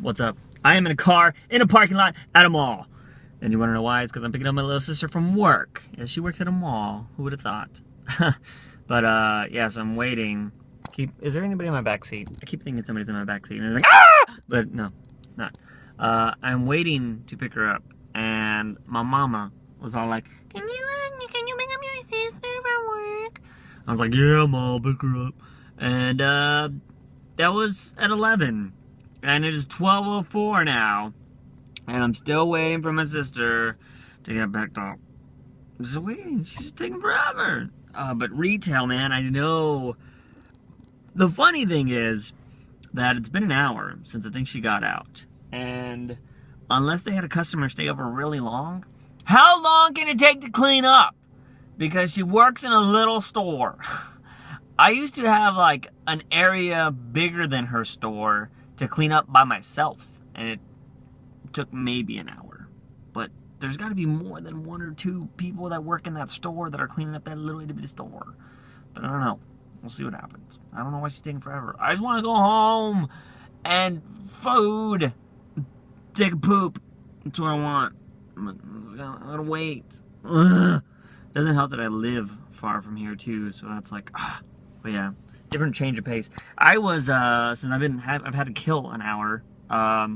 What's up? I am in a car in a parking lot at a mall. And you want to know why? It's because I'm picking up my little sister from work. Yeah, she works at a mall. Who would have thought? But yeah, so I'm waiting. Is there anybody in my back seat? I keep thinking somebody's in my back seat, and they're like, ah! But no, not. I'm waiting to pick her up, and my mama was all like, Can you pick up your sister from work? I was like, yeah, Mom, I'll pick her up. And that was at 11. And it is 12:04 now. And I'm still waiting for my sister to get back up. I'm just waiting. She's just taking forever. But retail, man, I know. The funny thing is that it's been an hour since I think she got out. And unless they had a customer stay over really long, how long can it take to clean up? Because she works in a little store. I used to have like an area bigger than her store to clean up by myself, and it took maybe an hour. But there's got to be more than one or two people that work in that store that are cleaning up that little itty bitty store. But I don't know. We'll see what happens. I don't know why she's taking forever. I just want to go home and food, take a poop. That's what I want. I'm gonna wait. Ugh. Doesn't help that I live far from here too, so that's like, but yeah, different change of pace. I was since I've had to kill an hour. I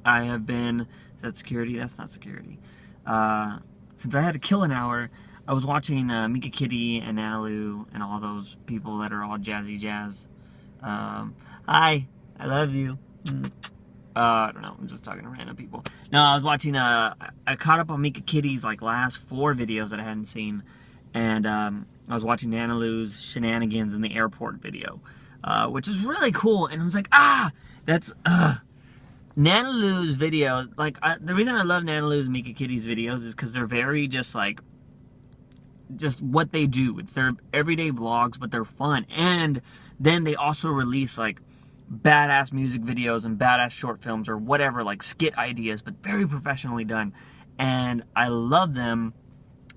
have been. Is that security? That's not security. Since I had to kill an hour, I was watching Mika Kitty and Nanalu and all those people that are all jazzy jazz. Hi, I love you. I don't know. I'm just talking to random people. No, I was watching. I caught up on Mika Kitty's like last 4 videos that I hadn't seen, and I was watching Nanalu's shenanigans in the airport video, which is really cool. And I was like, that's Nanalu's videos. Like the reason I love Nanalu's and Mika Kitty's videos is because they're very just what they do. It's their everyday vlogs, but they're fun. And then they also release like badass music videos and badass short films or whatever, like skit ideas, but very professionally done. And I love them.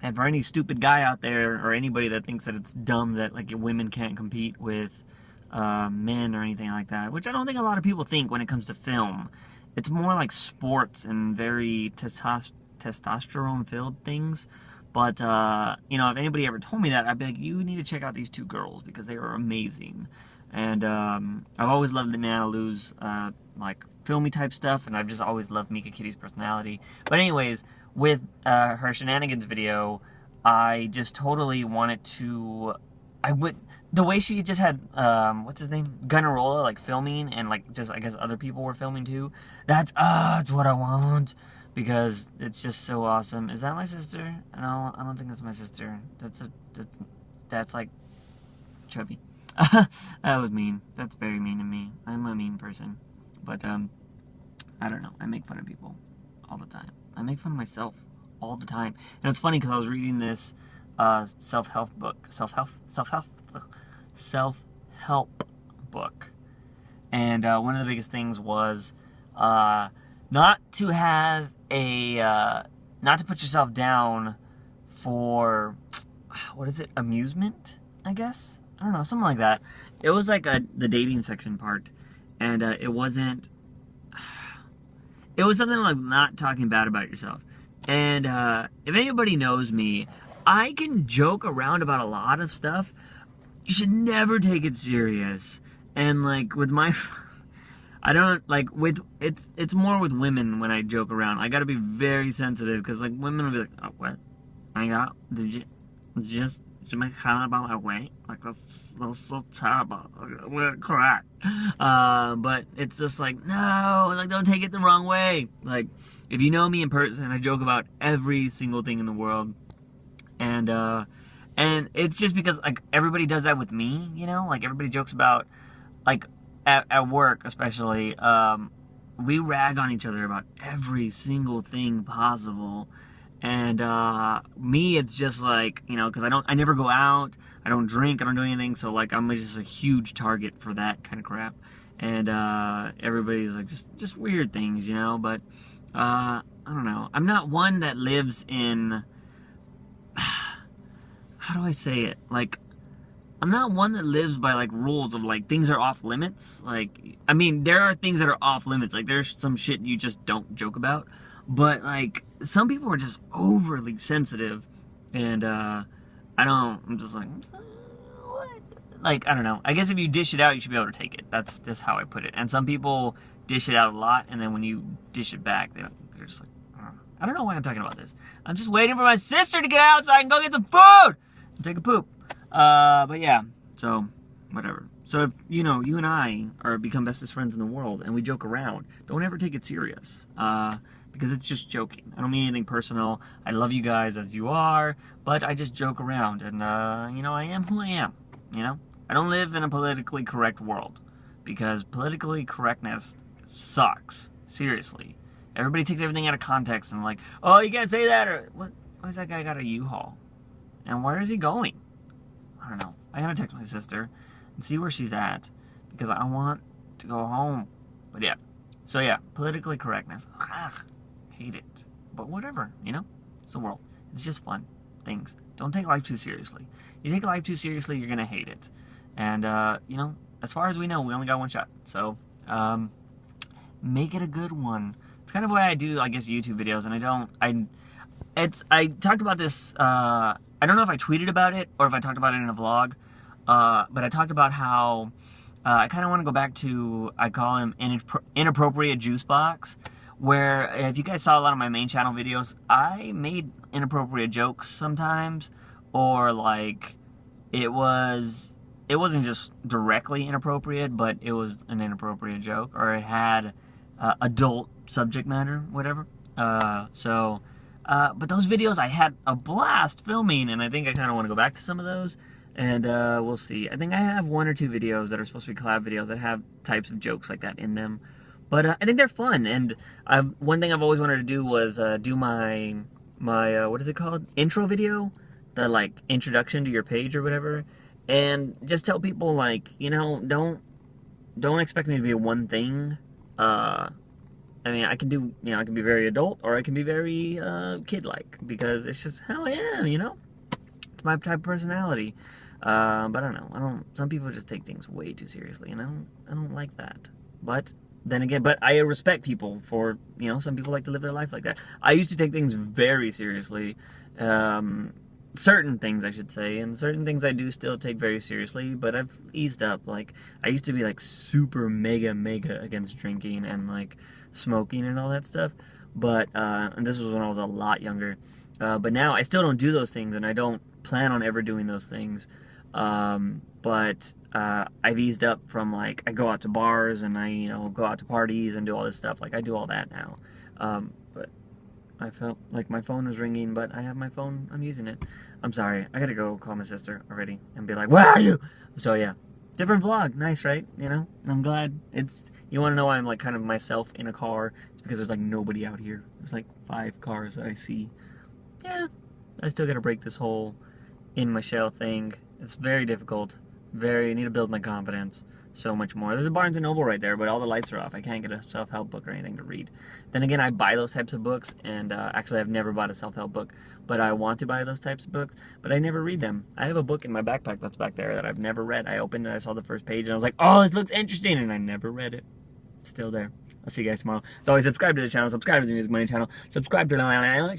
And for any stupid guy out there or anybody that thinks that it's dumb that like women can't compete with men or anything like that, which I don't think a lot of people think when it comes to film. It's more like sports and very testosterone filled things. But you know, if anybody ever told me that, I'd be like, you need to check out these 2 girls because they are amazing. And I've always loved the Nanalu's like filmy type stuff, and I've just always loved Mika Kitty's personality. But anyways, with her shenanigans video, I just totally wanted to. The way she just had what's his name, Gunnarolla, like filming, and like just I guess other people were filming too. That's what I want because it's just so awesome. Is that my sister? No, I don't think that's my sister. That's like chubby. That was mean. That's very mean to me. I'm a mean person. But, I don't know. I make fun of people all the time. I make fun of myself all the time. And it's funny because I was reading this self-help book. Self-help book. And one of the biggest things was not to have not to put yourself down for, what is it, amusement, I guess? I don't know, something like that. It was like the dating section part, and it was something like not talking bad about yourself. And if anybody knows me, I can joke around about a lot of stuff. You should never take it serious. And like with my, I don't like it's more with women when I joke around. I gotta be very sensitive because like women will be like, oh, what? Did you just make a comment about my weight? Like that's so terrible. Correct. But it's just like, no, like don't take it the wrong way. Like if you know me in person, I joke about every single thing in the world. And it's just because like everybody does that with me, you know? Like everybody jokes about like at work especially, we rag on each other about every single thing possible. And me, it's just like, you know, because I never go out, I don't drink, I don't do anything, so like I'm just a huge target for that kind of crap. And everybody's like just weird things, you know. But I don't know. I'm not one that lives in how do I say it? Like I'm not one that lives by like rules of like things are off limits. Like, I mean, there are things that are off limits. Like, there's some shit you just don't joke about. But like, some people are just overly sensitive, and I'm just like, what? Like, I don't know. I guess if you dish it out, you should be able to take it. That's just how I put it. And some people dish it out a lot, and then when you dish it back, they're just like, I don't know why I'm talking about this. I'm just waiting for my sister to get out so I can go get some food and take a poop. But yeah, so whatever. So if you and I are become bestest friends in the world and we joke around, don't ever take it serious. Because it's just joking. I don't mean anything personal. I love you guys as you are, but I just joke around, and I am who I am. I don't live in a politically correct world, because politically correctness sucks. Seriously. Everybody takes everything out of context and like, oh, you can't say that, or what? Why's that guy got a U-Haul? And where is he going? I don't know. I gotta text my sister and see where she's at, because I want to go home. But yeah. So yeah, politically correctness. Ugh, hate it. But whatever, it's the world. It's just fun things. Don't take life too seriously. You take life too seriously, you're gonna hate it. And as far as we know, we only got one shot. So make it a good one. It's kind of why I do, I guess, YouTube videos, and I talked about this, I don't know if I tweeted about it or if I talked about it in a vlog, but I talked about how I kind of want to go back to, I call him Inappropriate Juice Box, where if you guys saw a lot of my main channel videos, I made inappropriate jokes sometimes, or like, it wasn't just directly inappropriate, but it was an inappropriate joke, or it had adult subject matter, whatever. But those videos I had a blast filming, and I think I kind of want to go back to some of those, and we'll see. I think I have 1 or 2 videos that are supposed to be collab videos that have types of jokes like that in them, but I think they're fun. And one thing I've always wanted to do was do my what is it called? Intro video, the like introduction to your page or whatever, and just tell people like, don't expect me to be one thing. I mean, I can do, I can be very adult, or I can be very kid-like, because it's just how I am, It's my type of personality. But I don't know. Some people just take things way too seriously, and I don't like that. But then again, I respect people for, some people like to live their life like that. I used to take things very seriously. Certain things, I should say, and certain things I do still take very seriously, but I've eased up. Like, I used to be like super mega against drinking and like smoking and all that stuff, but and this was when I was a lot younger, but now I still don't do those things, and I don't plan on ever doing those things, but I've eased up from, like, I go out to bars, and I go out to parties and do all this stuff. Like, I do all that now, but I felt like my phone was ringing, but I have my phone, I'm using it. I'm sorry, I gotta go call my sister already and be like, where are you? So yeah, different vlog, nice, right? And I'm glad. You want to know why I'm like kind of myself in a car? It's because there's like nobody out here. There's like 5 cars that I see. Yeah, I still gotta break this whole in my shell thing. It's very difficult. I need to build my confidence so much more. There's a Barnes & Noble right there, but all the lights are off. I can't get a self-help book or anything to read. Then again, I buy those types of books, and actually I've never bought a self-help book, but I want to buy those types of books, but I never read them. I have a book in my backpack that's back there that I've never read. I opened it, I saw the first page, and I was like, oh, this looks interesting, and I never read it. Still there. I'll see you guys tomorrow. So always subscribe to the channel, subscribe to the Music Money channel, subscribe to the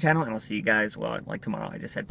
channel, and I'll see you guys, well, like tomorrow. I just said